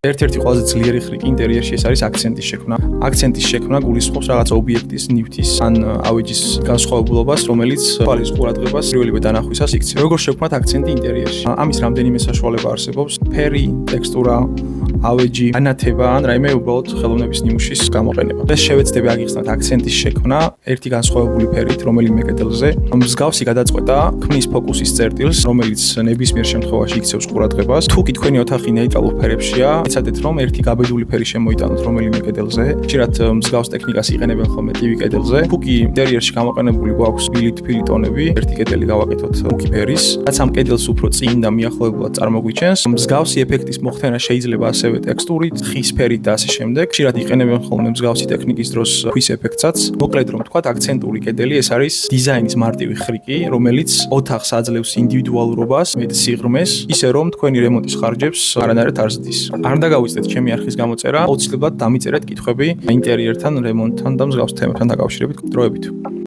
ერთ-ერთი ყველაზე ძლიერი ხრიკი ინტერიერში ეს არის აქცენტის შექმნა. აქცენტის შექმნა გულისხმობს რაღაცა ობიექტის, ნივთის ან ავეჯის განსხვავებულობას, რომელიც თვალის ყურადღებას პირველივე დანახვისას იქცევს. როგორ შევქმნათ აქცენტი ინტერიერში? ამის რამდენიმე საშუალება არსებობს: ფერი, ტექსტურა, ავეჯი, ანათება ან რაიმე უბრალოდ ხელოვნების ნიმუშის გამოყენება. ეს შევეცდები აგიხსნათ აქცენტის შექმნა ერთი განსხვავებული ფერით, რომელიმე კედელზე. მსგავსი გადაწყვეტა ქმნის ფოკუსის წერტილს, რომელიც ნებისმიერ შემთხვევაში იქცევს ყურადღებას. თუ კი თქვენი ოთახი ნეიტრალურ ფერებშია, იცადეთ რომ ერთი გაბედული ფერი შემოიტანოთ რომელიმე კედელზე. ხშირად მსგავს ტექნიკას იყენებენ ხოლმე ტივი კედელზე. თუ კი ინტერიერში გამოყენებული გვაქვს ბილი ტონები, ერთი კედელი გავაკეთოთ მუქი ფერის, რაც ამ კედელს უფრო წინ და მიახლოებულად წარმოგვიჩენს. მსგავსი ეფექტის მოხდენა შეიძლება ასევე ტექსტურით, ხის ფერით და ასე შემდეგ. ხშირად იყენებენ ხოლმე მსგავსი ტექნიკის დროს ქვის ეფექტსაც. მოკლედ რომ თქვათ, აქცენტური კედელი ეს არის დიზაინის მარტივი ხრიკი, რომელიც ოთახს აძლევს ინდივიდუალურობას, მეტ სიღრმეს, ისე რომ თქვენი რემონტის ხარჯებს არანაირად არ ზრდის. არ დაგავიწყდეთ ჩემი არხის გამოწერა, აუცილებლად დამიწერეთ კითხვები ინტერიერთან, რემონტთან და მსგავს თემებთან დაკავშირებით დროებით.